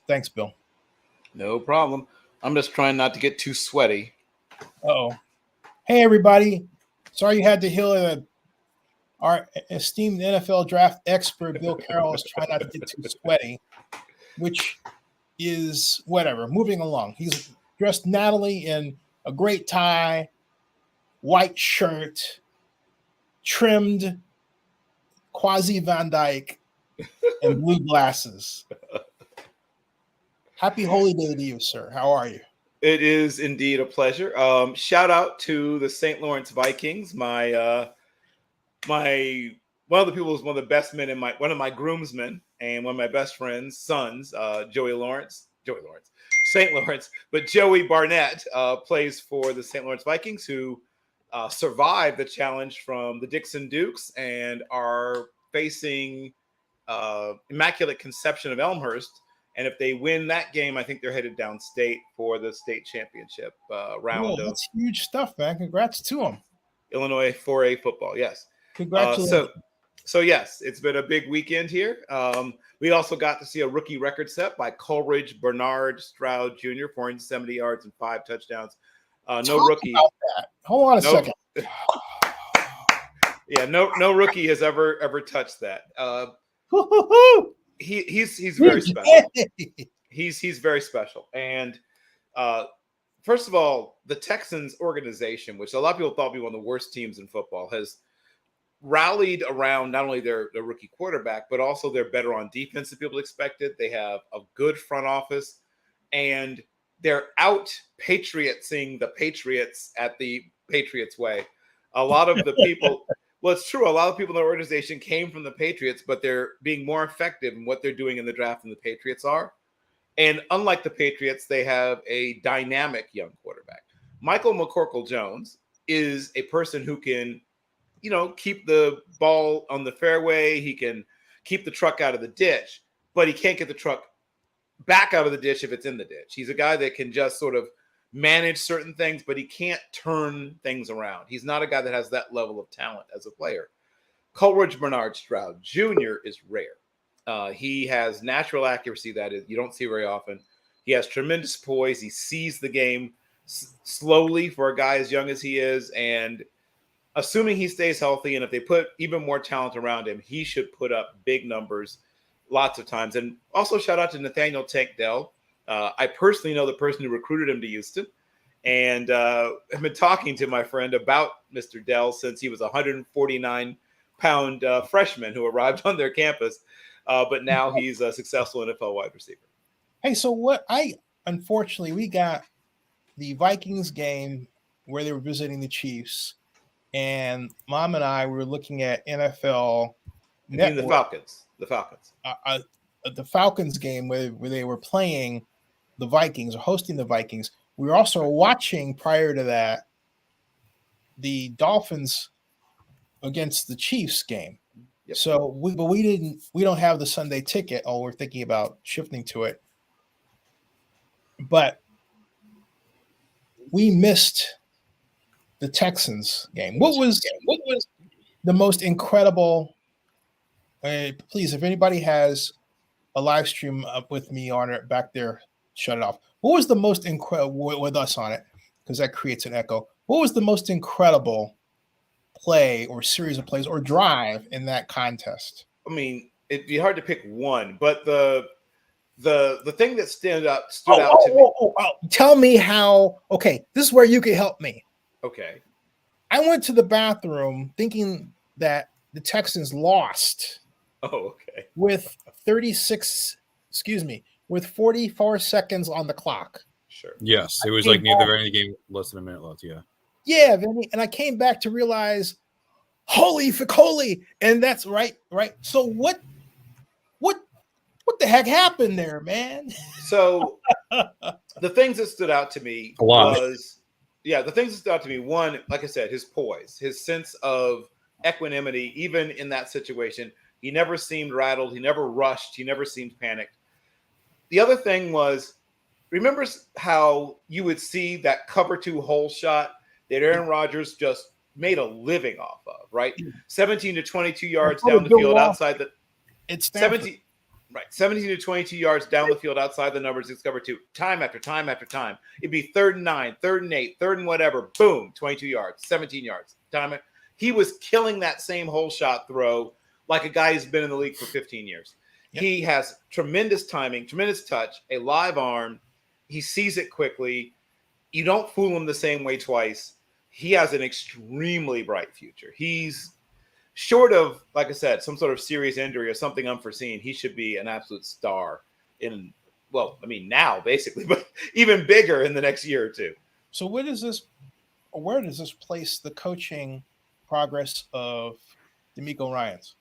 Thanks, Bill. No problem. I'm just trying not to get too sweaty. Uh-oh. Hey, everybody. Sorry you had to hear our esteemed NFL draft expert, Bill Carroll, is trying not to get too sweaty, which is whatever. Moving along. He's dressed Natalie in a great tie, white shirt, trimmed quasi Van Dyke, and blue glasses. Happy Holy Day to you, sir. How are you? It is indeed a pleasure. Shout out to the St. Lawrence Vikings. My one of the people who's one of the best men in one of my groomsmen and one of my best friends' sons, St. Lawrence, but Joey Barnett plays for the St. Lawrence Vikings, who survived the challenge from the Dixon Dukes and are facing Immaculate Conception of Elmhurst. And if they win that game, I think they're headed downstate for the state championship round. Whoa, that's huge stuff, man. Congrats to them. Illinois 4A football, yes. Congratulations. So yes, it's been a big weekend here. We also got to see a rookie record set by Coleridge Bernard Stroud Jr., 470 yards and 5 touchdowns. No rookie. About that. Hold on a second. Yeah, no rookie has ever touched that. He's very special. He's very special. And first of all, the Texans organization, which a lot of people thought would be one of the worst teams in football, has rallied around not only their rookie quarterback, but also they're better on defense than people expected. They have a good front office, and they're out patriotsing the Patriots at the Patriots way. A lot of the people, well, it's true, a lot of people in the organization came from the Patriots, but they're being more effective in what they're doing in the draft than the Patriots are. And unlike the Patriots, they have a dynamic young quarterback. Michael McCorkle-Jones is a person who can, keep the ball on the fairway. He can keep the truck out of the ditch, but he can't get the truck back out of the ditch if it's in the ditch. He's a guy that can just sort of manage certain things, but he can't turn things around. He's not a guy that has that level of talent as a player. Coleridge Bernard Stroud Jr. is rare. He has natural accuracy that you don't see very often. He has tremendous poise. He sees the game slowly for a guy as young as he is, and assuming he stays healthy, and if they put even more talent around him, he should put up big numbers lots of times. And also shout out to Nathaniel Tank Dell. I personally know the person who recruited him to Houston, and I've been talking to my friend about Mr. Dell since he was a 149-pound freshman who arrived on their campus, but now he's a successful NFL wide receiver. Hey, so unfortunately, we got the Vikings game where they were visiting the Chiefs, and Mom and I were looking at NFL Network. The Falcons. The Falcons game where they were playing the Vikings or hosting the Vikings. We were also watching prior to that the Dolphins against the Chiefs game. Yep. So we don't have the Sunday ticket. Oh, we're thinking about shifting to it. But we missed the Texans game. What was the most incredible? Please, if anybody has a live stream up with me on it back there, shut it off. What was the most incredible with us on it? Because that creates an echo. What was the most incredible play or series of plays or drive in that contest? I mean, it'd be hard to pick one, but the thing that stood out to me. Tell me how. Okay, this is where you can help me. Okay. I went to the bathroom thinking that the Texans lost. Oh, okay. With 44 seconds on the clock. Sure. Yes, it was like near the very end of the game, less than a minute left. Yeah. Yeah, Vinny, and I came back to realize, holy Ficoli, and that's right. So what the heck happened there, man? So the things that stood out to me one, like I said, his poise, his sense of equanimity, even in that situation. He never seemed rattled. He never rushed. He never seemed panicked. The other thing was, remember how you would see that cover 2 hole shot that Aaron Rodgers just made a living off of, right? 17 to 22 yards down the field outside the – It's 17. Right. 17 to 22 yards down the field outside the numbers. It's cover two. Time after time after time. It'd be 3rd and 9, 3rd and 8, 3rd and whatever. Boom. 22 yards, 17 yards. He was killing that same hole shot throw like a guy who's been in the league for 15 years. Yep. He has tremendous timing, tremendous touch, a live arm. He sees it quickly. You don't fool him the same way twice. He has an extremely bright future. He's short of, like I said, some sort of serious injury or something unforeseen. He should be an absolute star in, well, I mean, now basically, but even bigger in the next year or two. So where does this place the coaching progress of DeMeco Ryans?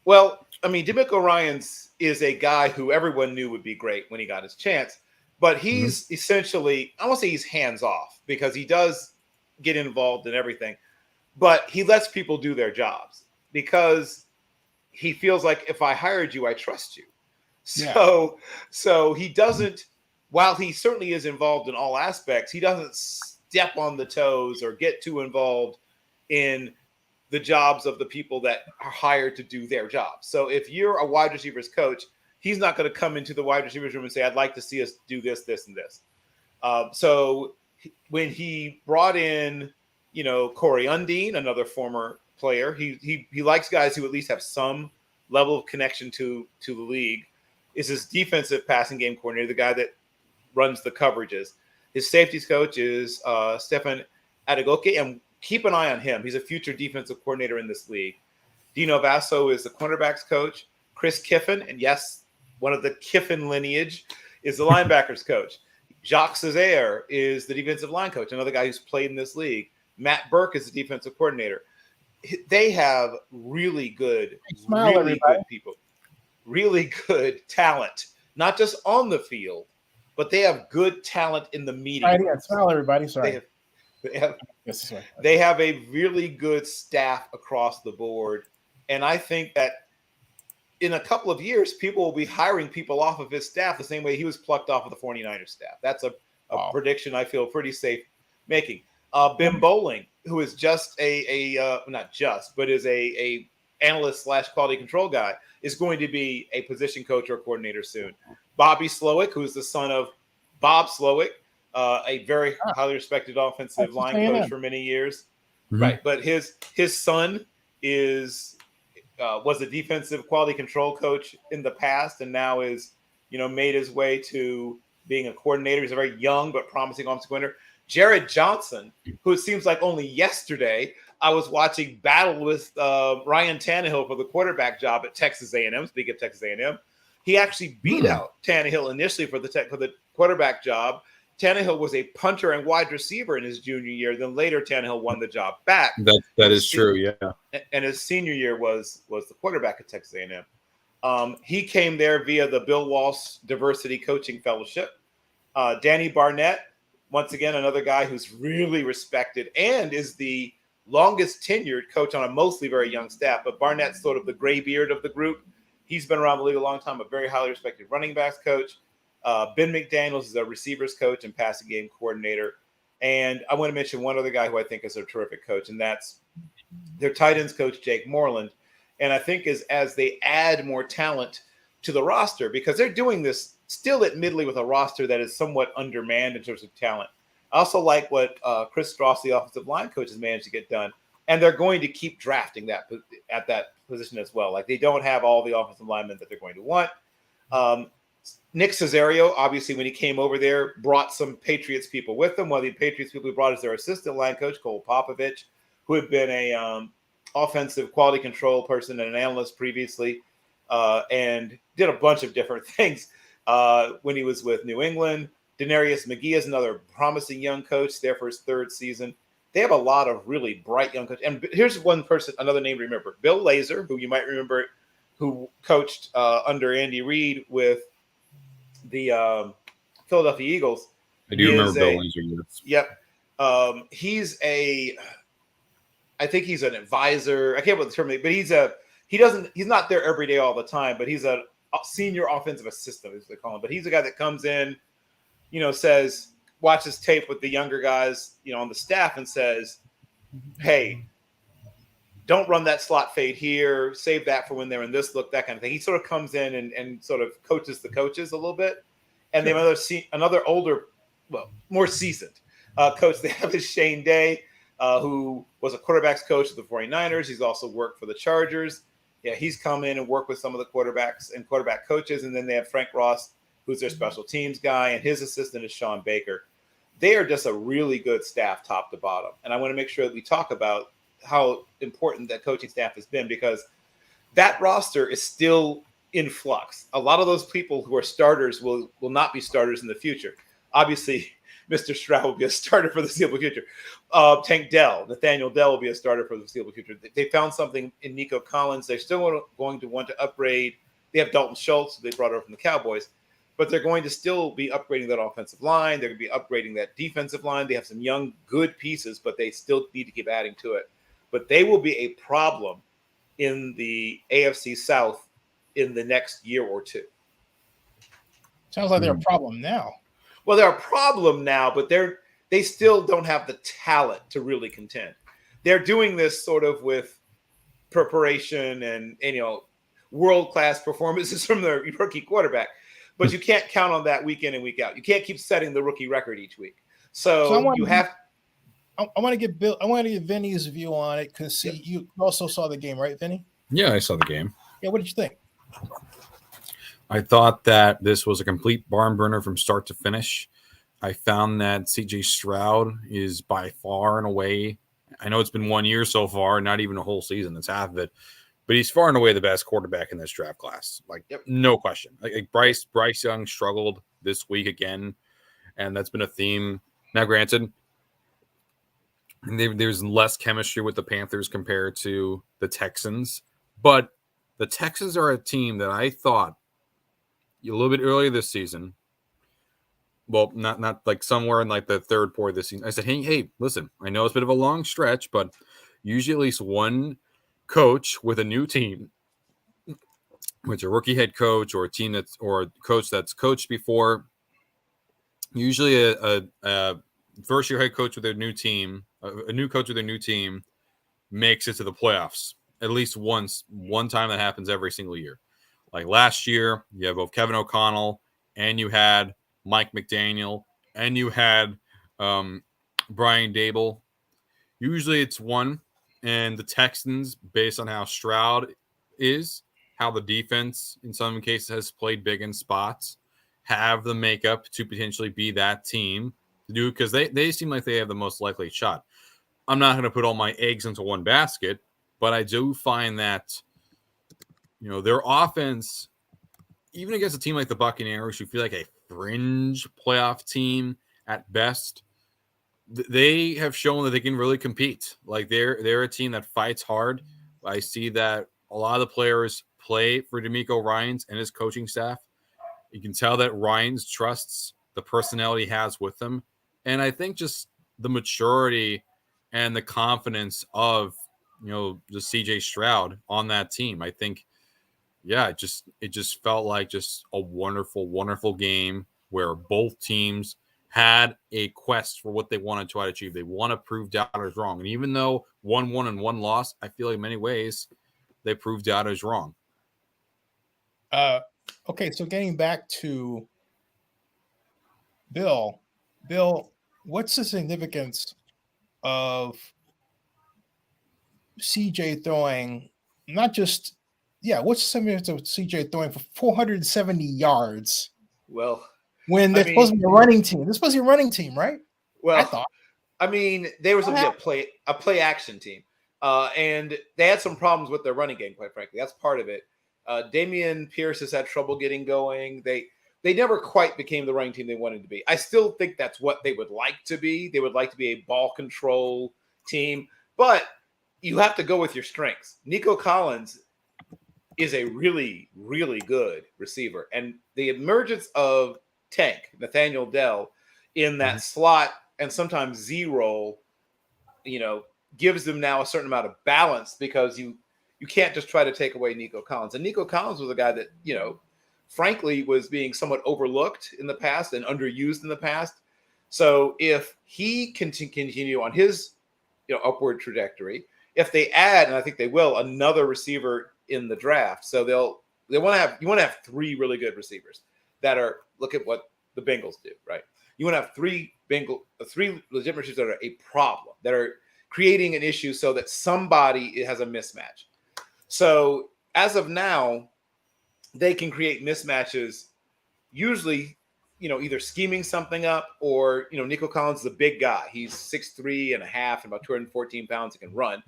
Well, I mean, DeMeco Ryans is a guy who everyone knew would be great when he got his chance, but he's essentially, I won't say he's hands off because he does get involved in everything, but he lets people do their jobs because he feels like if I hired you, I trust you. So he doesn't, while he certainly is involved in all aspects, he doesn't step on the toes or get too involved in the jobs of the people that are hired to do their jobs. So if you're a wide receivers coach, he's not going to come into the wide receivers room and say, I'd like to see us do this, this, and this. So when he brought in, Corey Undine, another former player, he likes guys who at least have some level of connection to the league. Is his defensive passing game coordinator, the guy that runs the coverages. His safeties coach is Stefan Adegoke, and keep an eye on him. He's a future defensive coordinator in this league. Dino Vasso is the cornerbacks coach. Chris Kiffin, and yes, one of the Kiffin lineage, is the linebackers coach. Jacques Césaire is the defensive line coach, another guy who's played in this league. Matt Burke is the defensive coordinator. They have really good people, really good talent, not just on the field, but they have good talent in the meeting. Smile, everybody. Sorry. They have a really good staff across the board. And I think that in a couple of years, people will be hiring people off of his staff the same way he was plucked off of the 49ers staff. That's a prediction I feel pretty safe making. Bim Bowling, who is just not just, but is a analyst / quality control guy, is going to be a position coach or coordinator soon. Bobby Slowick, who is the son of Bob Slowick, a very highly respected offensive line coach for many years. Mm-hmm. Right. But his son was a defensive quality control coach in the past and now is, made his way to being a coordinator. He's a very young but promising offensive coordinator. Jared Johnson, who it seems like only yesterday I was watching battle with Ryan Tannehill for the quarterback job at Texas A&M. Speaking of Texas A&M, he actually beat out Tannehill initially for the quarterback job. Tannehill was a punter and wide receiver in his junior year. Then later, Tannehill won the job back. That is true, yeah. And his senior year was the quarterback at Texas A&M. He came there via the Bill Walsh Diversity Coaching Fellowship. Danny Barnett, once again, another guy who's really respected and is the longest tenured coach on a mostly very young staff. But Barnett's sort of the gray beard of the group. He's been around the league a long time, a very highly respected running backs coach. Ben McDaniels is a receivers coach and passing game coordinator. And I want to mention one other guy who I think is a terrific coach, and that's their tight ends coach, Jake Moreland. And I think as they add more talent to the roster, because they're doing this still admittedly with a roster that is somewhat undermanned in terms of talent. I also like what Chris Strauss, the offensive line coach, has managed to get done. And they're going to keep drafting that at that position as well. Like they don't have all the offensive linemen that they're going to want. Nick Cesario, obviously, when he came over there, brought some Patriots people with him. One of the Patriots people he brought is their assistant line coach, Cole Popovich, who had been a offensive quality control person and an analyst previously, and did a bunch of different things when he was with New England. Denarius McGee is another promising young coach there for his third season. They have a lot of really bright young coaches. And here's one person, another name to remember. Bill Lazor, who you might remember, who coached under Andy Reid with the Philadelphia Eagles. I do remember Bill Lazor. Yep. I think he's an advisor. I can't remember the term, but he's not there every day all the time, but he's a senior offensive assistant, as they call him. But he's a guy that comes in, watches tape with the younger guys, on the staff and says, hey, don't run that slot fade here, save that for when they're in this look, that kind of thing. He sort of comes in and sort of coaches the coaches a little bit. And they have another older, well, more seasoned coach they have is Shane Day, who was a quarterbacks coach of the 49ers. He's also worked for the Chargers. Yeah, he's come in and worked with some of the quarterbacks and quarterback coaches. And then they have Frank Ross, who's their special teams guy, and his assistant is Sean Baker. They are just a really good staff top to bottom. And I want to make sure that we talk about how important that coaching staff has been, because that roster is still in flux. A lot of those people who are starters will not be starters in the future. Obviously, Mr. Stroud will be a starter for the foreseeable future. Nathaniel Dell will be a starter for the foreseeable future. They found something in Nico Collins. They're still going to want to upgrade. They have Dalton Schultz, who they brought over from the Cowboys, but they're going to still be upgrading that offensive line. They're going to be upgrading that defensive line. They have some young, good pieces, but they still need to keep adding to it. But they will be a problem in the AFC South in the next year or two. Sounds like they're a problem now. Well, they're a problem now, but they still don't have the talent to really contend. They're doing this sort of with preparation and world-class performances from their rookie quarterback, but you can't count on that week in and week out. You can't keep setting the rookie record each week. So I want to get Bill. I want to get Vinny's view on it, because you also saw the game, right, Vinny? Yeah, I saw the game. Yeah, what did you think? I thought that this was a complete barn burner from start to finish. I found that CJ Stroud is by far and away, I know it's been 1 year so far, not even a whole season, that's half of it, but he's far and away the best quarterback in this draft class. No question. Like Bryce Young struggled this week again, and that's been a theme. Now, granted, there's less chemistry with the Panthers compared to the Texans, but the Texans are a team that I thought a little bit earlier this season, well, not like somewhere in like the third quarter of this season, I said, hey, listen, I know it's a bit of a long stretch, but usually at least one coach with a new team, which a rookie head coach or a coach that's coached before, usually a first-year head coach with their new team, a new coach with their new team makes it to the playoffs at least one time. That happens every single year. Like last year, you have both Kevin O'Connell and you had Mike McDaniel and you had Brian Dable. Usually it's one, and the Texans, based on how Stroud is, how the defense in some cases has played big in spots, have the makeup to potentially be that team to do, because they seem like they have the most likely shot. I'm not going to put all my eggs into one basket, but I do find that their offense, even against a team like the Buccaneers, who feel like a fringe playoff team at best, they have shown that they can really compete. Like they're a team that fights hard. I see that a lot of the players play for D'Amico Ryans and his coaching staff. You can tell that Ryans trusts the personnel he has with them. And I think just the maturity and the confidence of, the CJ Stroud on that team. I think, it just felt like just a wonderful, wonderful game where both teams had a quest for what they wanted to achieve. They want to prove doubters wrong. And even though 1 won and 1 lost, I feel like in many ways they proved doubters wrong. Okay, so getting back to Bill, what's the significance of CJ throwing what's the significance of CJ throwing for 470 yards? Well, when they're supposed to be a running team. They're supposed to be a running team, right? Well, I thought. They were supposed to be a play action team. And they had some problems with their running game, quite frankly. That's part of it. Damian Pierce has had trouble getting going. They never quite became the running team they wanted to be. I still think that's what they would like to be. They would like to be a ball control team, but you have to go with your strengths. Nico Collins is a really, really good receiver. And the emergence of Nathaniel Dell in that slot and sometimes Z role, gives them now a certain amount of balance, because you can't just try to take away Nico Collins. And Nico Collins was a guy that, frankly, was being somewhat overlooked in the past and underused in the past. So if he can continue on his, upward trajectory, if they add, and I think they will, another receiver in the draft, so you want to have 3 really good receivers that are, look at what the Bengals do, right? You want to have 3 legitimate receivers that are a problem, that are creating an issue so that somebody has a mismatch. So as of now, they can create mismatches, usually, either scheming something up or, Nico Collins is a big guy. He's 6'3 and a half and about 214 pounds and can run.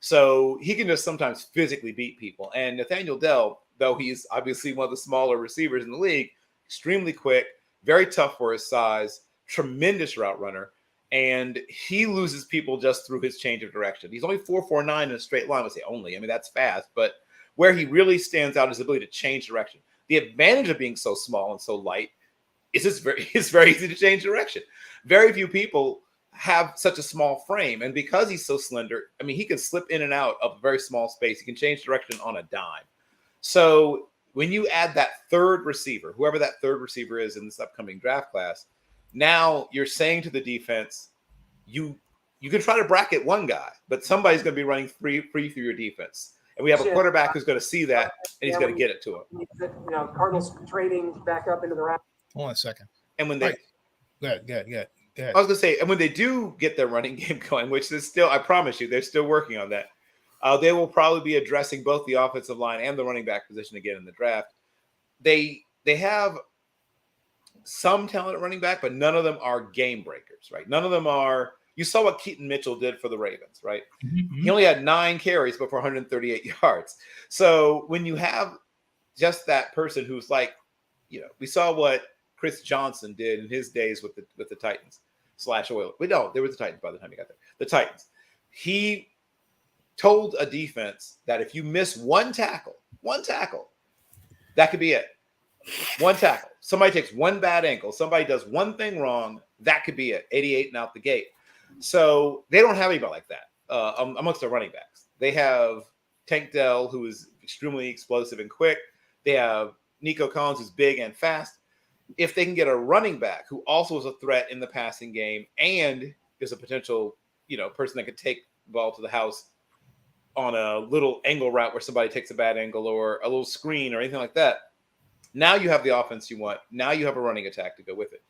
So he can just sometimes physically beat people. And Nathaniel Dell, though he's obviously one of the smaller receivers in the league, extremely quick, very tough for his size, tremendous route runner. And he loses people just through his change of direction. He's only 4.49 in a straight line. I say only. I mean, that's fast. But where he really stands out is his ability to change direction. The advantage of being so small and so light is it's very easy to change direction. Very few people have such a small frame. And because he's so slender, I mean, he can slip in and out of a very small space. He can change direction on a dime. So when you add that third receiver, whoever that third receiver is in this upcoming draft class, now you're saying to the defense, you can try to bracket one guy, but somebody's going to be running free through your defense. And we have a quarterback who's going to see that, and he's going to get it to him. Cardinals trading back up into the round. Hold on a second. And when they Good. I was going to say, and when they do get their running game going, which is still, I promise you, they're still working on that. They will probably be addressing both the offensive line and the running back position again in the draft. They have some talent at running back, but none of them are game breakers, right? None of them are. You saw what Keaton Mitchell did for the Ravens, right? Mm-hmm. He only had 9 carries, but for 138 yards. So when you have just that person who's like, we saw what Chris Johnson did in his days with the Titans / Oilers. No, there was the Titans by the time he got there. The Titans. He told a defense that if you miss one tackle, that could be it. One tackle. Somebody takes one bad ankle. Somebody does one thing wrong. That could be it. 88 and out the gate. So they don't have anybody like that amongst their running backs. They have Tank Dell, who is extremely explosive and quick. They have Nico Collins, who's big and fast. If they can get a running back who also is a threat in the passing game and is a potential, person that could take the ball to the house on a little angle route where somebody takes a bad angle or a little screen or anything like that, now you have the offense you want. Now you have a running attack to go with it.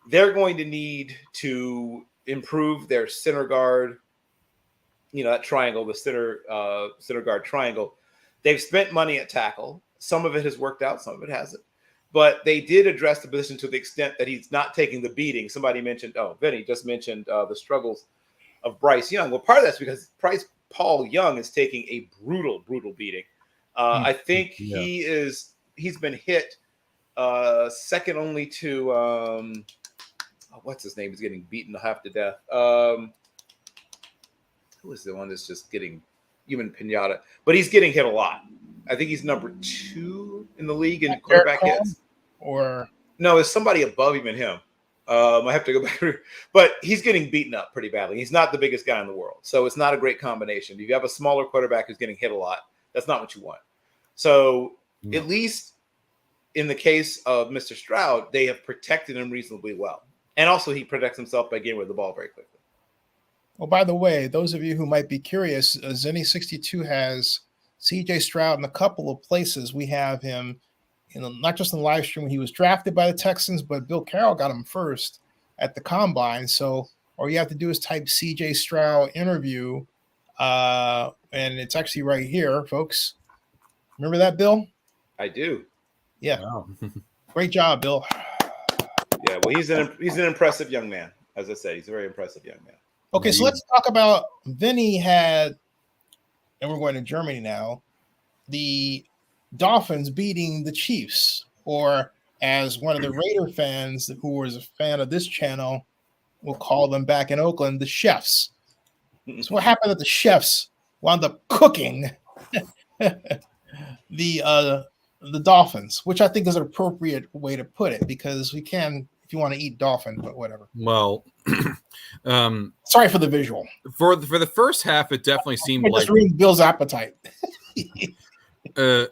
They're going to need to improve their center guard, that triangle, the center guard triangle. They've spent money at tackle. Some of it has worked out, some of it hasn't. But they did address the position to the extent that he's not taking the beating. Somebody mentioned, Vinny just mentioned the struggles of Bryce Young. Well, part of that's because Paul Young is taking a brutal beating. I think he's been hit second only to what's his name? He's getting beaten half to death. Who is the one that's just getting human pinata? But he's getting hit a lot. I think he's number 2 in the league in quarterback hits. Or no, there's somebody above even him. I have to go back, but he's getting beaten up pretty badly. He's not the biggest guy in the world, so it's not a great combination. If you have a smaller quarterback who's getting hit a lot, that's not what you want. So at least in the case of Mr. Stroud, they have protected him reasonably well, and also he protects himself by getting rid of the ball very quickly. Well, by the way, those of you who might be curious, Zenny62 has CJ Stroud in a couple of places. We have him, not just in the live stream when he was drafted by the Texans, but Bill Carroll got him first at the combine. So all you have to do is type CJ Stroud interview, and it's actually right here, folks. Remember that, Bill? I do. Yeah. Wow. Great job, Bill. Yeah, well, he's an impressive young man. As I said, he's a very impressive young man. Okay, so let's talk about Vinny had, and we're going to Germany now, the Dolphins beating the Chiefs, or as one of the Raider fans who was a fan of this channel will call them back in Oakland, the Chefs. So what happened that the Chefs wound up cooking the Dolphins, which I think is an appropriate way to put it, because we can, if you want to eat dolphin, but whatever. Well, sorry for the visual. For the first half, it definitely seemed it just ruined Bill's appetite.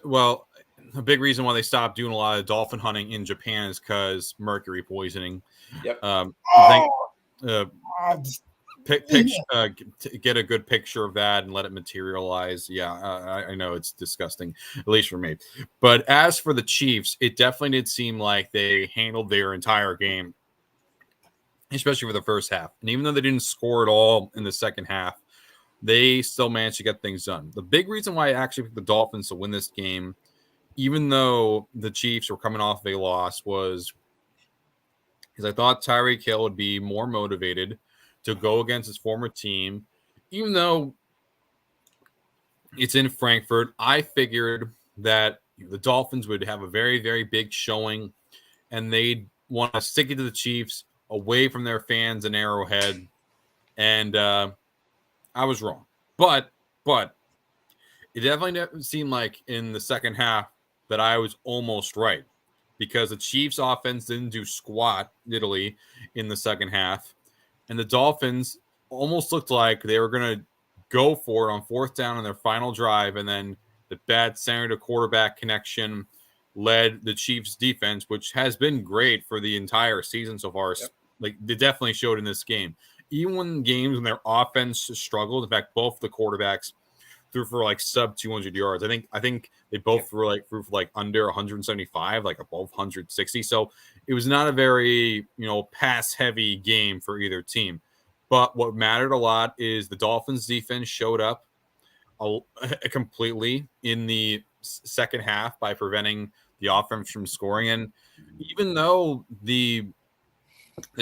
Well, a big reason why they stopped doing a lot of dolphin hunting in Japan is because mercury poisoning. Yep. get a good picture of that and let it materialize. Yeah, I know it's disgusting, at least for me. But as for the Chiefs, it definitely did seem like they handled their entire game, especially for the first half. And even though they didn't score at all in the second half, they still managed to get things done. The big reason why I actually picked the Dolphins to win this game, even though the Chiefs were coming off a loss, was because I thought Tyreek Hill would be more motivated to go against his former team. Even though it's in Frankfurt, I figured that the Dolphins would have a very, very big showing, and they'd want to stick it to the Chiefs away from their fans in Arrowhead. And I was wrong. But it definitely seemed like in the second half that I was almost right, because the Chiefs offense didn't do squat diddly in the second half. And the Dolphins almost looked like they were going to go for it on fourth down on their final drive. And then the bad center to quarterback connection led the Chiefs defense, which has been great for the entire season so far. Yep. Like they definitely showed in this game. Even when games when their offense struggled, in fact, both the quarterbacks threw for like sub 200 yards. I think they both threw for like under 175, like above 160. So it was not a very, pass heavy game for either team. But what mattered a lot is the Dolphins defense showed up completely in the second half by preventing the offense from scoring. And even though the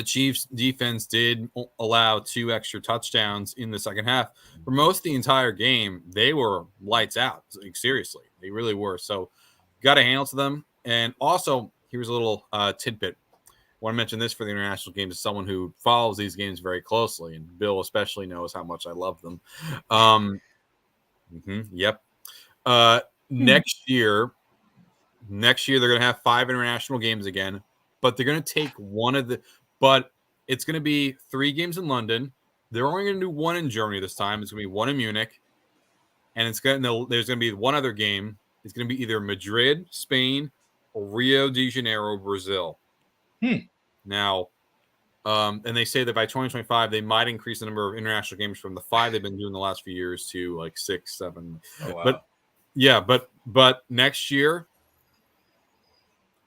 Chiefs defense did allow 2 extra touchdowns in the second half, for most of the entire game, they were lights out. Like, seriously, they really were. So got to handle to them. And also, here's a little tidbit. I want to mention this for the international games as someone who follows these games very closely, and Bill especially knows how much I love them. Yep. Next year they're going to have 5 international games again, but they're going to take one of the – but it's going to be 3 games in London. They're only going to do 1 in Germany this time. It's going to be 1 in Munich. And there's going to be one other game. It's going to be either Madrid, Spain, or Rio de Janeiro, Brazil. Now, and they say that by 2025, they might increase the number of international games from the 5 they've been doing the last few years to like 6, 7. Oh, wow. But yeah, but next year,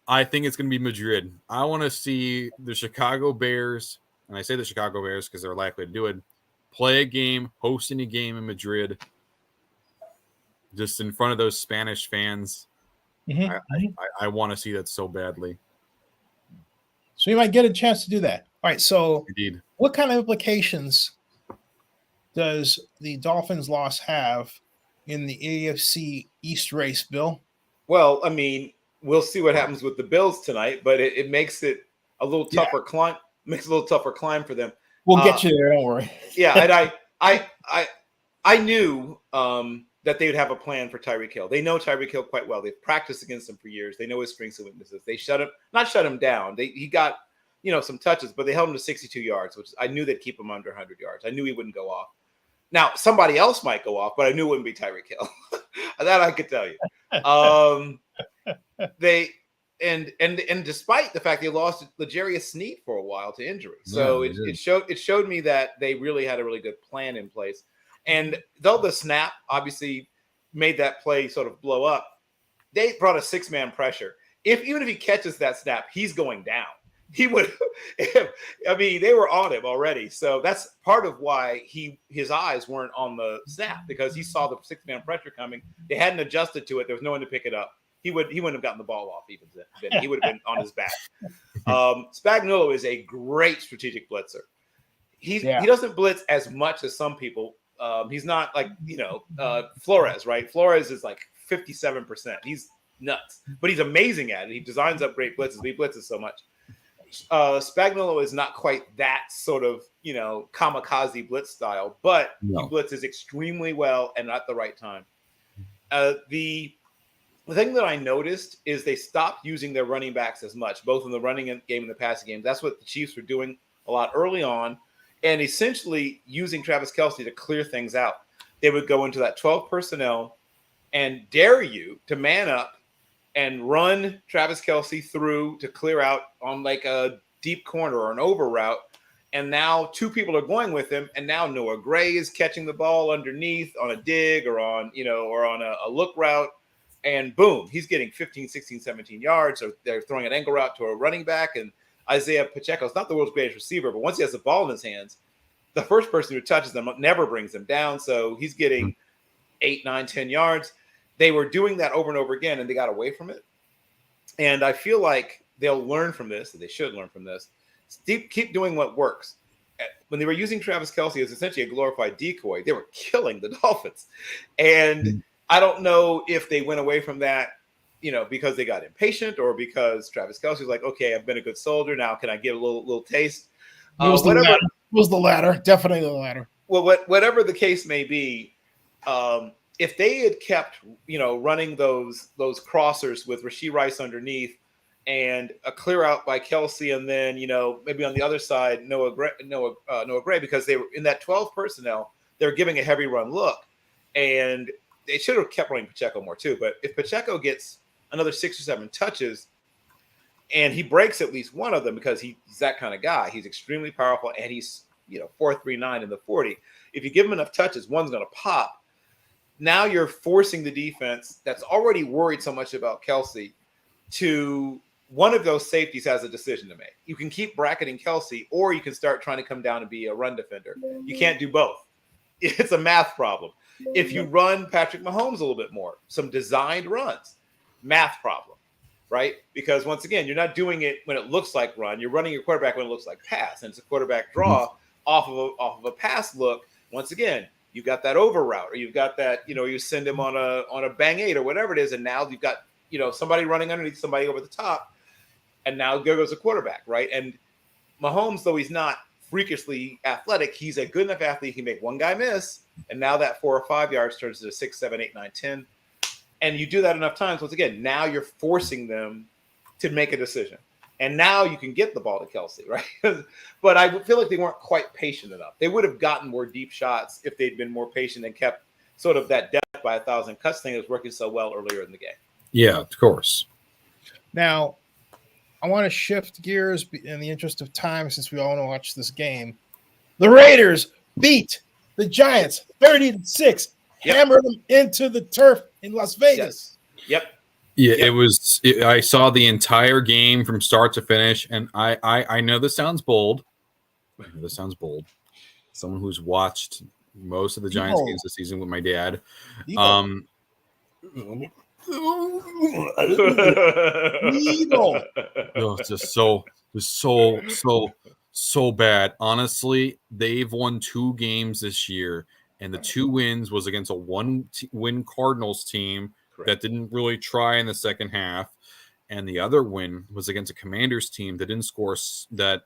I think it's going to be Madrid. I want to see the Chicago Bears, and I say the Chicago Bears because they're likely to do it, play a game, hosting a game in Madrid, just in front of those Spanish fans. I want to see that so badly. So you might get a chance to do that. All right, so Indeed. What kind of implications does the Dolphins loss have in the AFC East race, Bill? Well, I mean, we'll see what happens with the Bills tonight, but it makes it a little tougher climb. Makes it a little tougher climb for them. We'll get you there. Don't worry. Yeah, and I knew that they would have a plan for Tyreek Hill. They know Tyreek Hill quite well. They've practiced against him for years. They know his strengths and weaknesses. They not shut him down. He got some touches, but they held him to 62 yards, which I knew they'd keep him under 100 yards. I knew he wouldn't go off. Now somebody else might go off, but I knew it wouldn't be Tyreek Hill. That I could tell you. And despite the fact they lost L'Jarius Sneed for a while to injury, so it showed me that they really had a really good plan in place. And though the snap obviously made that play sort of blow up, they brought a 6-man pressure. Even if he catches that snap, he's going down. He would. They were on him already. So that's part of why his eyes weren't on the snap, because he saw the 6-man pressure coming. They hadn't adjusted to it. There was no one to pick it up. He wouldn't have gotten the ball off even then. He would have been on his back. Spagnuolo is a great strategic blitzer. He doesn't blitz as much as some people. He's not like Flores, right? Flores is like 57%. He's nuts, but he's amazing at it. He designs up great blitzes. He blitzes so much. Spagnuolo is not quite that sort of kamikaze blitz style, but he blitzes extremely well and at the right time. The thing that I noticed is they stopped using their running backs as much, both in the running game and the passing game. That's what the Chiefs were doing a lot early on, and essentially using Travis Kelce to clear things out. They would go into that 12 personnel and dare you to man up and run Travis Kelce through to clear out on like a deep corner or an over route. And now 2 people are going with him. And now Noah Gray is catching the ball underneath on a dig or on, or on a look route. And boom, he's getting 15, 16, 17 yards. Or they're throwing an angle route to a running back. And Isaiah Pacheco is not the world's greatest receiver, but once he has the ball in his hands, the first person who touches them never brings them down. So he's getting 8, 9, 10 yards. They were doing that over and over again, and they got away from it. And I feel like they'll learn from this, they should learn from this. Keep doing what works. When they were using Travis Kelce as essentially a glorified decoy, they were killing the Dolphins. And I don't know if they went away from that, because they got impatient or because Travis Kelce was like, okay, I've been a good soldier. Now can I get a little taste? It was the latter. Definitely the latter. Well, whatever the case may be, if they had kept, running those crossers with Rashee Rice underneath, and a clear out by Kelce, and then maybe on the other side Noah Gray, because they were in that 12 personnel, they're giving a heavy run look, and they should have kept running Pacheco more too. But if Pacheco gets another 6 or 7 touches, and he breaks at least one of them, because he's that kind of guy, he's extremely powerful, and he's 4.39 in the 40. If you give him enough touches, one's going to pop. Now you're forcing the defense that's already worried so much about Kelce to. One of those safeties has a decision to make. You can keep bracketing Kelce, or you can start trying to come down and be a run defender. You can't do both. It's a math problem. If you run Patrick Mahomes a little bit more, some designed runs, math problem, right? Because once again, you're not doing it when it looks like run. You're running your quarterback when it looks like pass, and it's a quarterback draw off of a pass look. Once again, you've got that over route, or you've got that, you send him on a bang 8 or whatever it is, and now you've got somebody running underneath somebody over the top. And now there goes a quarterback, right? And Mahomes, though he's not freakishly athletic, he's a good enough athlete. He can make one guy miss, and now that 4 or 5 yards turns into 6, 7, 8, 9, 10. And you do that enough times, once again, now you're forcing them to make a decision. And now you can get the ball to Kelce, right? But I feel like they weren't quite patient enough. They would have gotten more deep shots if they'd been more patient and kept sort of that death by 1,000 cuts thing that was working so well earlier in the game. Yeah, of course. Now, I want to shift gears in the interest of time, since we all want to watch this game. The Raiders beat the Giants 30-6, hammered them into the turf in Las Vegas. Yep. Yeah, I saw the entire game from start to finish, and I know this sounds bold. Someone who's watched most of the Giants games this season with my dad. So bad. Honestly, they've won 2 games this year, and the 2 wins was against a 1-win Cardinals team that didn't really try in the second half, and the other win was against a Commanders team that didn't score, that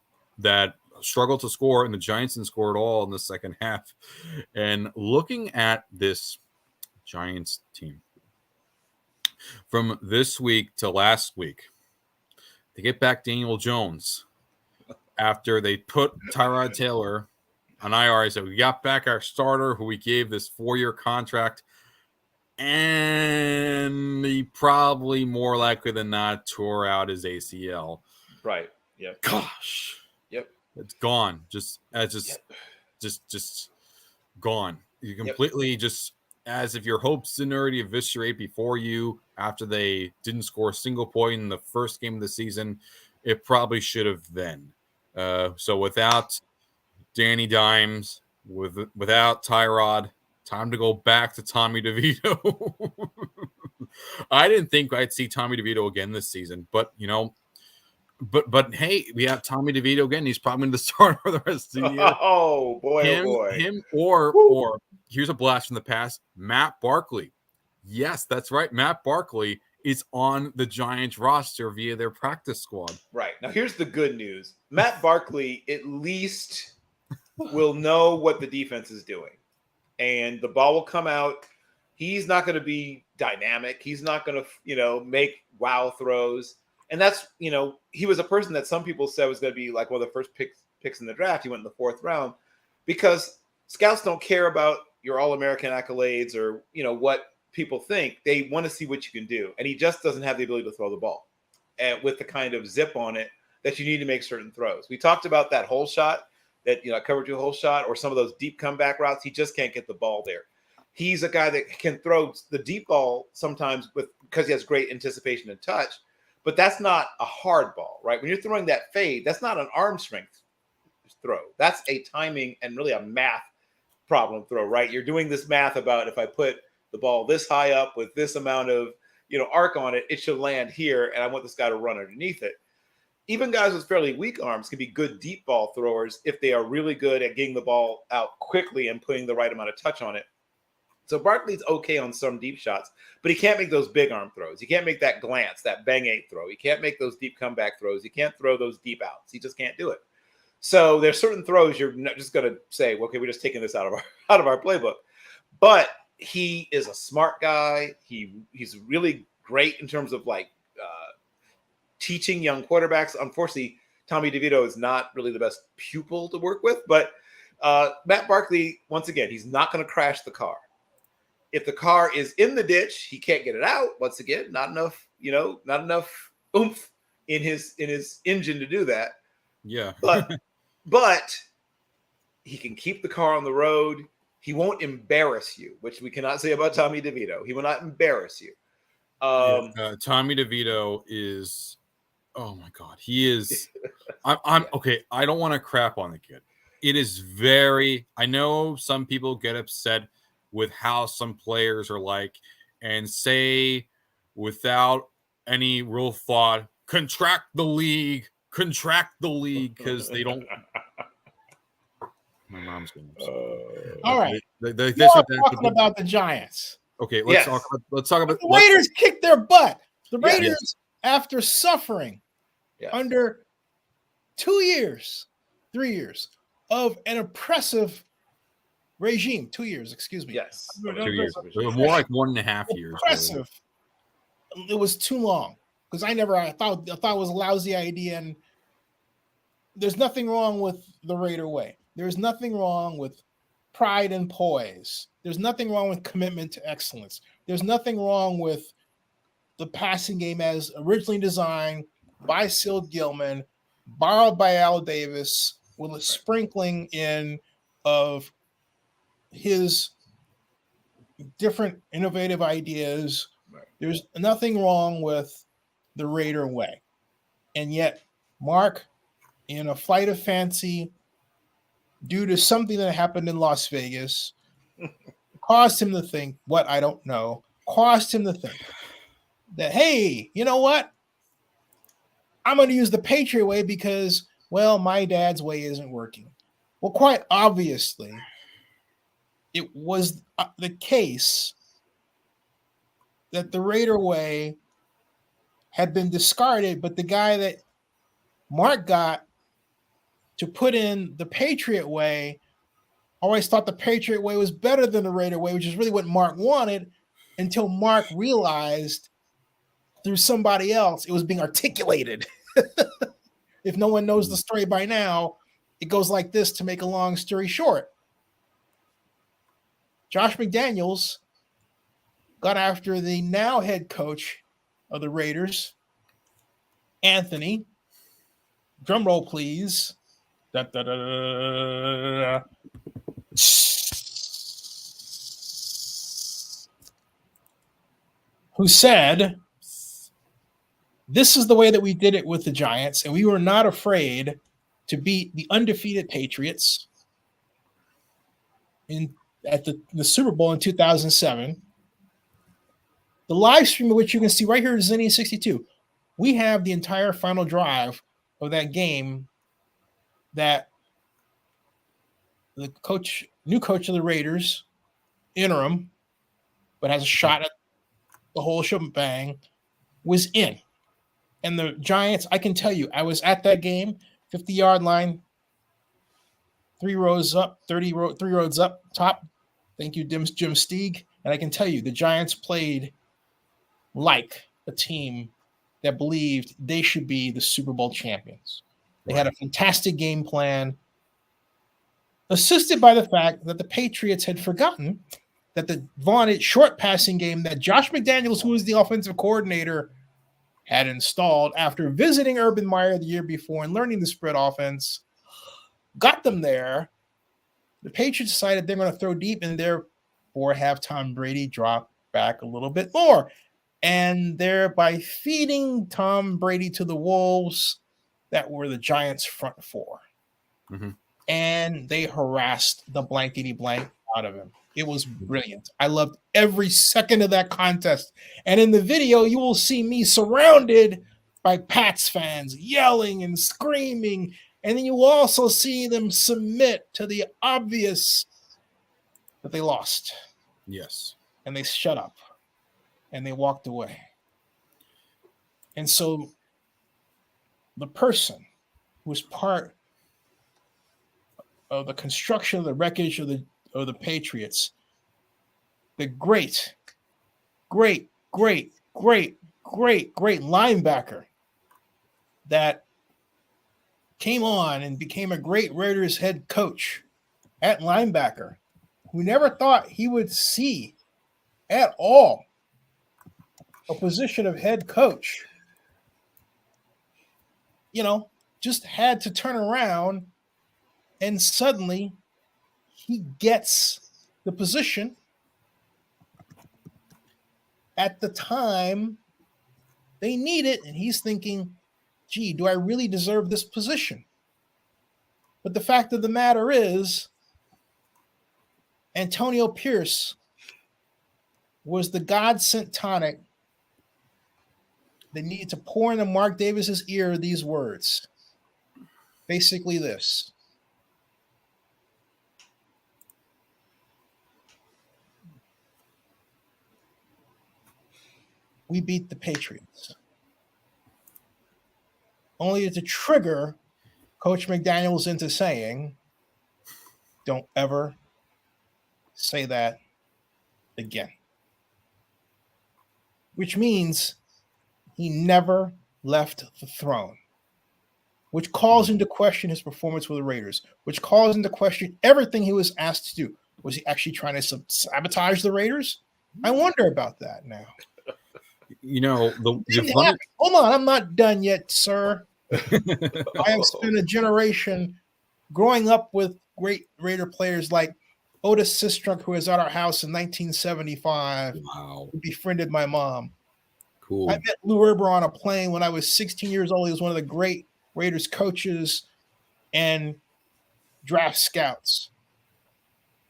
struggled to score, and the Giants didn't score at all in the second half. And looking at this Giants team from this week to last week, they get back Daniel Jones after they put Tyrod Taylor on IR. So we got back our starter, who we gave this 4-year contract, and he probably more likely than not tore out his ACL. Right. Yeah. Gosh. Yep. It's gone. Just gone. You completely just, as if your hopes didn't already eviscerate before you after they didn't score a single point in the first game of the season. It probably should have then. So without Danny Dimes, without Tyrod, time to go back to Tommy DeVito. I didn't think I'd see Tommy DeVito again this season, but but hey, we have Tommy DeVito again. He's probably going to start for the rest of the year. Oh boy, him or here's a blast from the past, Matt Barkley. Yes, that's right. Matt Barkley is on the Giants roster via their practice squad. Right. Now here's the good news. Matt Barkley at least will know what the defense is doing. And the ball will come out. He's not going to be dynamic. He's not going to, make wow throws. And that's, he was a person that some people said was going to be like one of the first picks in the draft. He went in the 4th round because scouts don't care about your All-American accolades or, what people think. They want to see what you can do. And he just doesn't have the ability to throw the ball with the kind of zip on it that you need to make certain throws. We talked about that hole shot that cover two hole shot or some of those deep comeback routes. He just can't get the ball there. He's a guy that can throw the deep ball sometimes because he has great anticipation and touch, but that's not a hard ball, right? When you're throwing that fade, that's not an arm strength throw. That's a timing and really a math problem throw, right? You're doing this math about if I put the ball this high up with this amount of arc on it, it should land here, and I want this guy to run underneath it. Even guys with fairly weak arms can be good deep ball throwers if they are really good at getting the ball out quickly and putting the right amount of touch on it. So Barkley's okay on some deep shots, but he can't make those big arm throws. He can't make that glance, that bang eight throw. He can't make those deep comeback throws. He can't throw those deep outs. He just can't do it. So there's certain throws you're not just going to say, well, okay, we're just taking this out of our playbook. But he is a smart guy. He's really great in terms of teaching young quarterbacks. Unfortunately, Tommy DeVito is not really the best pupil to work with, but Matt Barkley, once again, he's not going to crash the car. If the car is in the ditch, he can't get it out. Once again, not enough oomph in his engine to do that. Yeah. But he can keep the car on the road. He won't embarrass you, which we cannot say about Tommy DeVito. He will not embarrass you. Tommy DeVito is, oh my God, he is. I'm okay. I don't want to crap on the kid. It is very. I know some people get upset with how some players are like, and say without any real thought, contract the league because they don't. My mom's going to. All right. You're talking about the Giants. Okay, let's talk about the Raiders. Kicked their butt. The Raiders, after suffering under 3 years of an oppressive regime, 2 years, excuse me. Yes, 2 years. More like 1.5 years. Oppressive. It was too long because I thought it was a lousy idea, and there's nothing wrong with the Raider way. There's nothing wrong with pride and poise. There's nothing wrong with commitment to excellence. There's nothing wrong with the passing game as originally designed by Sil Gilman, borrowed by Al Davis, with a sprinkling in of his different innovative ideas. Right. There's nothing wrong with the Raider way. And yet, Mark, in a flight of fancy, due to something that happened in Las Vegas, caused him to think what I don't know, caused him to think that, hey, you know what? I'm going to use the Patriot way because, well, my dad's way isn't working. Well, quite obviously, it was the case that the Raider way had been discarded, but the guy that Mark got to put in the Patriot way always thought the Patriot way was better than the Raider way, which is really what Mark wanted, until Mark realized through somebody else it was being articulated. If no one knows the story by now, it goes like this to make a long story short. Josh McDaniels got after the now head coach of the Raiders, Anthony. Drum roll, please. Da, da, da, da, da. Who said, this is the way that we did it with the Giants, and we were not afraid to beat the undefeated Patriots at the Super Bowl in 2007. The live stream of which you can see right here is Zinni 62. We have the entire final drive of that game that the new coach of the Raiders, interim, but has a shot at the whole shebang, was in. And the Giants, I can tell you, I was at that game, 50-yard line, 3 rows up, 3 rows up top. Thank you, Jim Steig. And I can tell you, the Giants played like a team that believed they should be the Super Bowl champions. They had a fantastic game plan, assisted by the fact that the Patriots had forgotten that the vaunted short passing game that Josh McDaniels, who was the offensive coordinator, had installed after visiting Urban Meyer the year before and learning the spread offense, got them there. The Patriots decided they're going to throw deep, and therefore have Tom Brady drop back a little bit more. And thereby feeding Tom Brady to the wolves that were the Giants' front four. Mm-hmm. And they harassed the blankety blank out of him. It was brilliant. I loved every second of that contest. And in the video, you will see me surrounded by Pats fans yelling and screaming. And then you will also see them submit to the obvious that they lost. Yes. And they shut up. And they walked away. And so the person who was part of the construction of the wreckage of the Patriots, the great linebacker that came on and became a great Raiders head coach at linebacker, who never thought he would see at all a position of head coach, just had to turn around, and suddenly he gets the position at the time they need it. And he's thinking, gee, do I really deserve this position? But the fact of the matter is, Antonio Pierce was the God-sent tonic that needed to pour into Mark Davis's ear these words. Basically this. We beat the Patriots. Only to trigger Coach McDaniels into saying, don't ever say that again. Which means he never left the throne, which calls into question his performance with the Raiders, which calls into question everything he was asked to do. Was he actually trying to sabotage the Raiders? I wonder about that now. Hold on, I'm not done yet, sir. I have spent a generation growing up with great Raider players like Otis Sistrunk, who was at our house in 1975. Wow. Who befriended my mom. Cool. I met Lou Herber on a plane when I was 16 years old. He was one of the great Raiders coaches and draft scouts.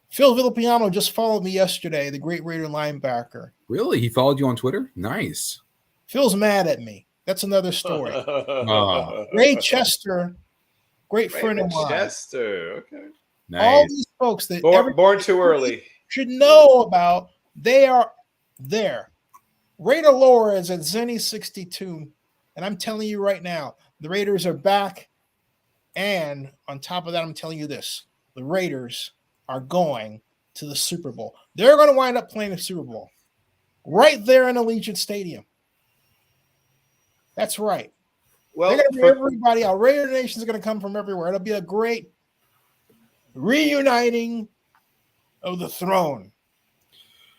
Phil Villapiano just followed me yesterday, the great Raider linebacker. Really? He followed you on Twitter? Nice. Phil's mad at me. That's another story. Ray Chester, great friend of mine. Chester, okay. Nice. All these folks that born too early should know about, they are there. Raider lore is at Zenny62, and I'm telling you right now, the Raiders are back. And on top of that, I'm telling you this: the Raiders are going to the Super Bowl. They're going to wind up playing the Super Bowl right there in Allegiant Stadium. That's right. Well, they're going to be everybody. Our Raider Nation is going to come from everywhere. It'll be a great reuniting of the throne.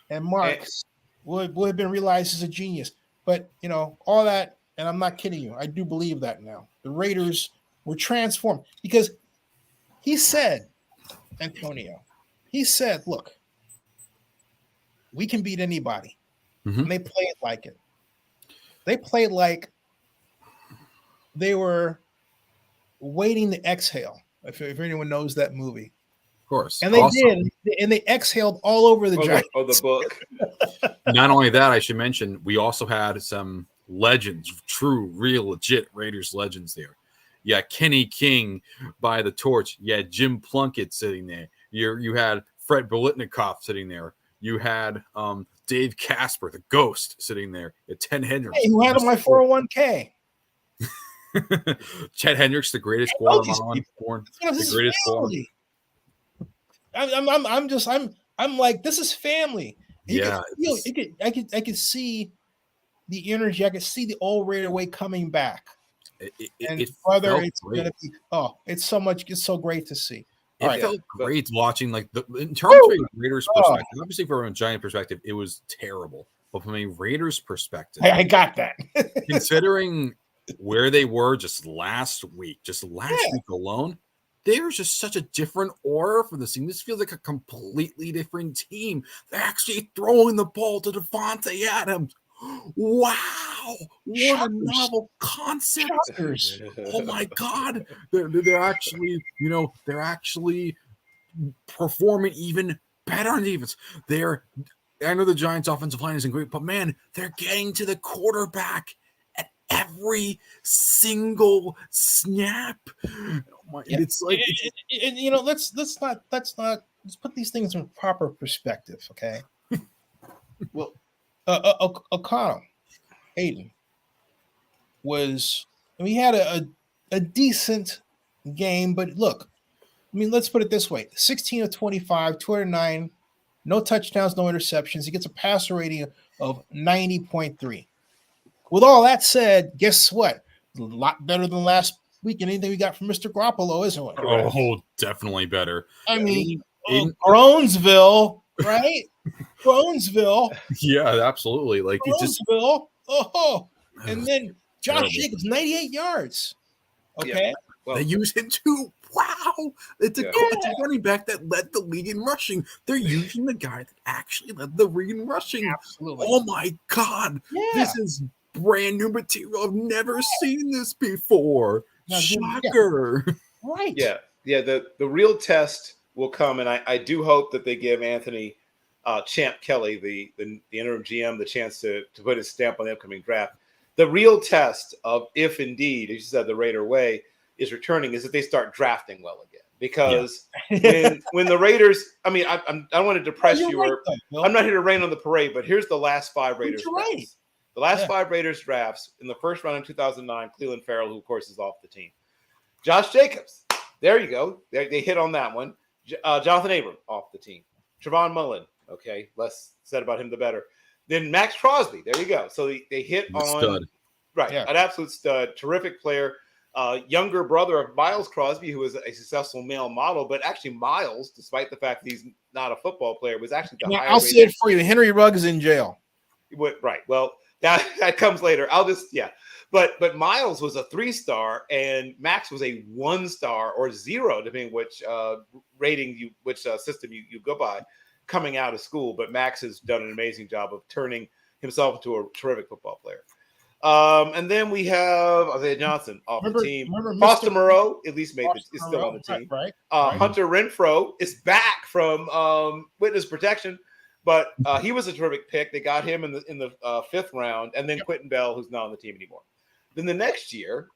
And Mark would have been realized as a genius. But, all that, and I'm not kidding you, I do believe that now. The Raiders were transformed because he said, Antonio, he said, look, we can beat anybody. Mm-hmm. And they played like it. They played like they were waiting to exhale, if anyone knows that movie. Of course. And they did. And they exhaled all over the Giants. The book. Not only that, I should mention, we also had some legends, true, real, legit Raiders legends there. Yeah, Kenny King by the torch. You had Jim Plunkett sitting there. You had Fred Biletnikoff sitting there. You had Dave Casper, the ghost, sitting there. You had Ted Hendricks. Hey, who had on my 401k? Chet Hendricks, the greatest Guatemalan born. The greatest family. I'm like, this is family. I could see the energy. I could see the old Raider way coming back. It's so great to see. It felt great watching, in terms of a Raiders perspective. Obviously, from a Giant perspective, it was terrible. But from a Raiders perspective, I got that. Considering where they were just last week alone, there's just such a different aura for this team. This feels like a completely different team. They're actually throwing the ball to Devontae Adams. Wow, what a novel concept. Shockers. Oh my God. They're actually, they're actually performing even better on defense. I know the Giants' offensive line isn't great, but man, they're getting to the quarterback at every single snap. It's like, let's put these things in proper perspective, okay? Well, O'Connell, Aiden he had a decent game, but look, let's put it this way: 16 of 25, 209, no touchdowns, no interceptions. He gets a passer rating of 90.3. With all that said, guess what? A lot better than last week and anything we got from Mr. Garoppolo, isn't it? Oh, definitely better. Gronesville, right? Gronesville. Yeah, absolutely. Like Gronesville. And then Josh Jacobs, 98 yards. Okay. Yeah. Well, they use him too. Wow. It's a running back that led the league in rushing. They're using the guy that actually led the league in rushing. Absolutely. Oh my God. Yeah. This is brand new material. I've never seen this before. Shocker. Yeah. Right. Yeah. The real test will come, and I do hope that they give Anthony Champ Kelly, the interim GM, the chance to put his stamp on the upcoming draft. The real test of if indeed, as you said, the Raider way is returning is if they start drafting well again. Because when the Raiders, I don't want to depress you, I'm not here to rain on the parade, but here's the last 5 Raiders drafts. The last 5 Raiders drafts in the first round in 2009, Cleveland Farrell, who of course is off the team. Josh Jacobs, there you go. They hit on that one. Jonathan Abram off the team. Trevon Mullen, okay, less said about him the better. Then Max Crosby, there you go. So they hit on stud. Right, an absolute stud, terrific player. Younger brother of Miles Crosby, who was a successful male model, but actually Miles, despite the fact that he's not a football player, was actually the higher. I'll say it for you. Henry Ruggs is in jail. Right. Well, that comes later. But Miles was a 3-star and Max was a 1-star or 0, depending which system you go by coming out of school. But Max has done an amazing job of turning himself into a terrific football player. And then we have Isaiah Johnson off the team. Foster Moreau at least is still on the team. Right. Hunter Renfrow is back from witness protection, but he was a terrific pick. They got him in the 5th round, and then Quentin Bell, who's not on the team anymore. Then the next year,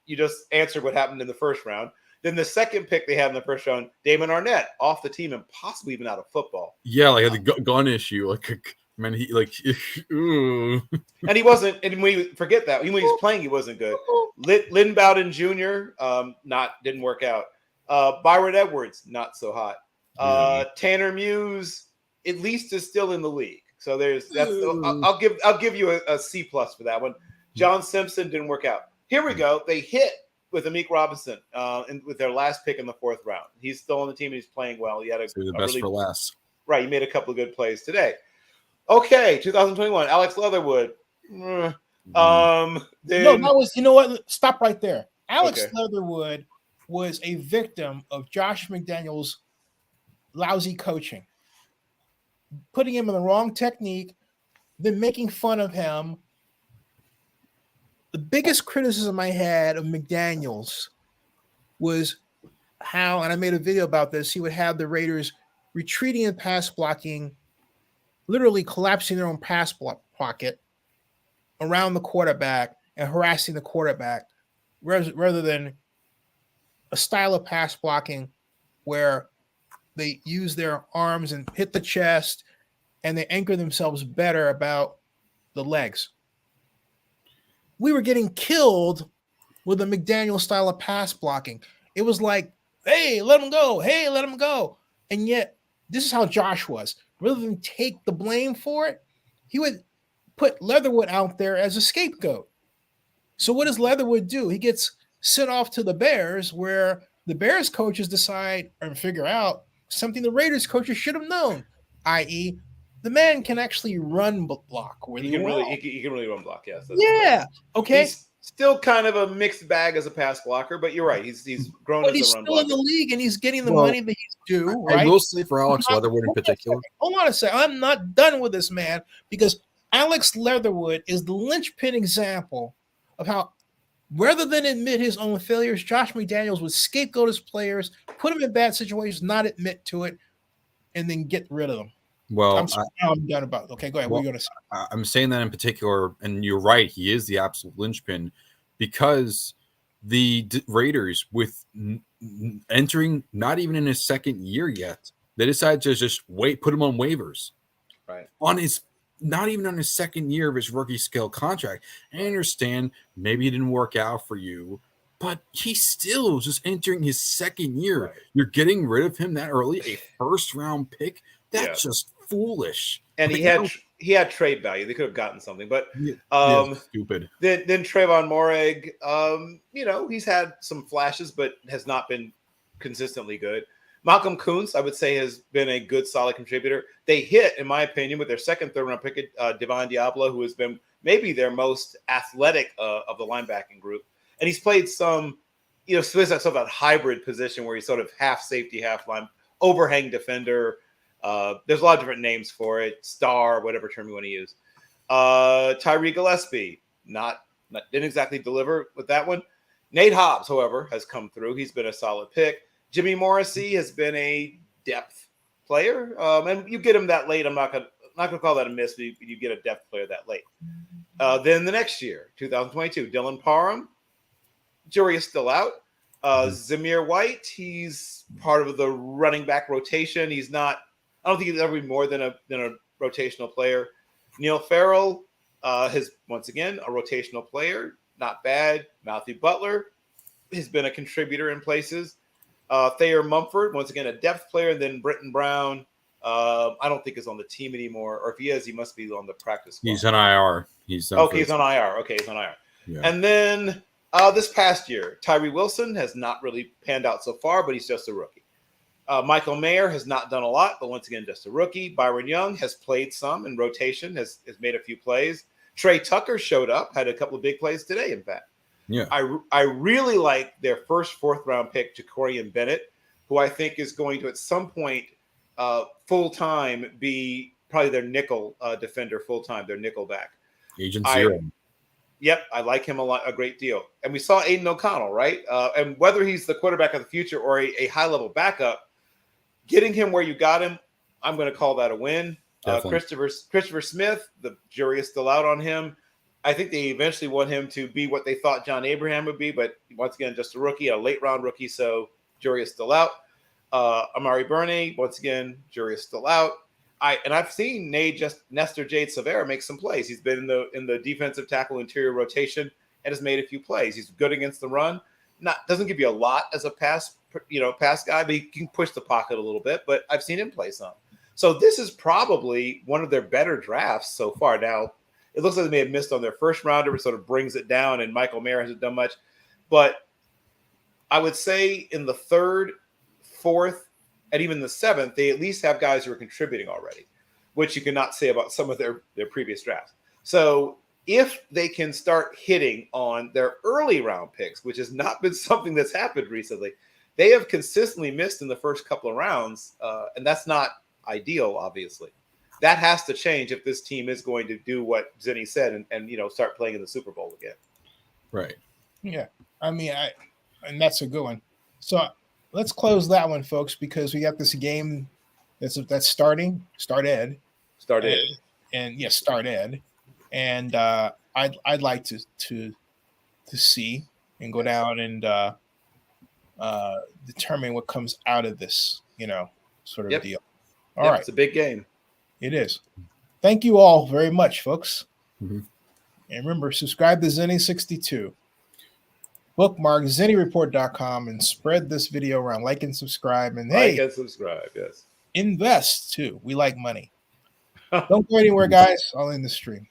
you just answered what happened in the first round. Then the second pick they had in the first round, Damon Arnett off the team and possibly even out of football. Yeah, like the gun issue, man, he ooh. And he wasn't. And when you forget that, when he was playing, he wasn't good. Lynn Bowden Jr. Didn't work out. Byron Edwards, not so hot. Tanner Muse, at least, is still in the league. So I'll give you a C+ for that one. John Simpson didn't work out. Here we go. They hit with Amik Robinson with their last pick in the 4th round. He's still on the team and he's playing well. He had the best for last. Right. He made a couple of good plays today. Okay, 2021, Alex Leatherwood. Then, that was, you know what? Stop right there. Alex Leatherwood was a victim of Josh McDaniels' lousy coaching, putting him in the wrong technique, then making fun of him. The biggest criticism I had of McDaniels was how, and I made a video about this, he would have the Raiders retreating and pass blocking, literally collapsing their own pass pocket around the quarterback and harassing the quarterback rather than a style of pass blocking where they use their arms and hit the chest and they anchor themselves better about the legs. We were getting killed with a McDaniel style of pass blocking. It was like, hey, let him go. Hey, let him go. And yet, this is how Josh was. Rather than take the blame for it, he would put Leatherwood out there as a scapegoat. So what does Leatherwood do? He gets sent off to the Bears, where the Bears coaches decide and figure out something the Raiders coaches should have known, i.e., the man can actually run block. He can really run block. Yes. Yeah. Okay. Still kind of a mixed bag as a pass blocker, but you're right. He's grown But as he's a run still in blocker. the league, and he's getting the Well, money that he's due, I right? will say for Alex Leatherwood in particular. Hold on a second. I'm not done with this man because Alex Leatherwood is the linchpin example of how, rather than admit his own failures, Josh McDaniels would scapegoat his players, put them in bad situations, not admit to it, and then get rid of them. Well, I'm done about it. Okay, go ahead. What are you going to say? I'm saying that in particular, and you're right. He is the absolute linchpin because the Raiders, with entering not even in his second year yet, they decided to just put him on waivers. Right. On his, not even on his second year of his rookie scale contract. I understand maybe it didn't work out for you, but he's still just entering his second year. Right. You're getting rid of him that early, a first round pick. That's just foolish. And like, he had trade value. They could have gotten something, but stupid. Then Trayvon Moreg, he's had some flashes, but has not been consistently good. Malcolm Kuntz, I would say, has been a good, solid contributor. They hit, in my opinion, with their second, third round pick, Devon Diablo, who has been maybe their most athletic of the linebacking group. And he's played some, sort of that hybrid position where he's sort of half safety, half line, overhang defender. There's a lot of different names for it, star, whatever term you want to use. Tyree Gillespie, didn't exactly deliver with that one. Nate Hobbs, however, has come through. He's been a solid pick. Jimmy Morrissey has been a depth player, and you get him that late. I'm not gonna call that a miss. But you get a depth player that late. Then the next year, 2022, Dylan Parham, jury is still out. Zamir White, he's part of the running back rotation. He's not. I don't think he's ever been more than a rotational player. Neil Farrell has once again a rotational player, not bad. Matthew Butler has been a contributor in places. Thayer Mumford, once again, a depth player. And then Britton Brown, I don't think is on the team anymore. Or if he is, he must be on the practice squad. He's on IR. He's on IR. Okay, he's on IR. Yeah. And then this past year, Tyree Wilson has not really panned out so far, but he's just a rookie. Michael Mayer has not done a lot, but once again, just a rookie. Byron Young has played some in rotation, has made a few plays. Trey Tucker showed up, had a couple of big plays today, in fact. Yeah, I really like their first fourth round pick, Jacorian Bennett, who I think is going to at some point full time be probably their nickel defender full time, their nickel back. Agent Zero. Yep, I like him a great deal. And we saw Aiden O'Connell, right? And whether he's the quarterback of the future or a high level backup, getting him where you got him, I'm going to call that a win. Christopher Smith, the jury is still out on him. I think they eventually want him to be what they thought John Abraham would be, but once again, just a rookie, a late round rookie, so jury is still out. Amari Burney, once again, jury is still out. I've seen Nestor Jade Severa make some plays. He's been in the defensive tackle interior rotation and has made a few plays. He's good against the run. Doesn't give you a lot as a pass guy, but he can push the pocket a little bit. But I've seen him play some. So this is probably one of their better drafts so far. Now, it looks like they may have missed on their first rounder, which sort of brings it down, and Michael Mayer hasn't done much. But I would say in the third, fourth, and even the seventh, they at least have guys who are contributing already, which you cannot say about some of their previous drafts. So if they can start hitting on their early round picks, which has not been something that's happened recently, they have consistently missed in the first couple of rounds, and that's not ideal, obviously. That has to change if this team is going to do what Zinni said and start playing in the Super Bowl again. Right. Yeah. I mean, and that's a good one. So let's close that one, folks, because we got this game that's starting. Start Ed. And yes, Start Ed. And I'd like to see and go down and determine what comes out of this, sort of deal. All right. It's a big game. It is. Thank you all very much, folks. Mm-hmm. And remember, subscribe to Zenny62. Bookmark ZennyReport.com and spread this video around. Like and subscribe. And like and subscribe, yes. Invest too. We like money. Don't go anywhere, guys. I'll end the stream.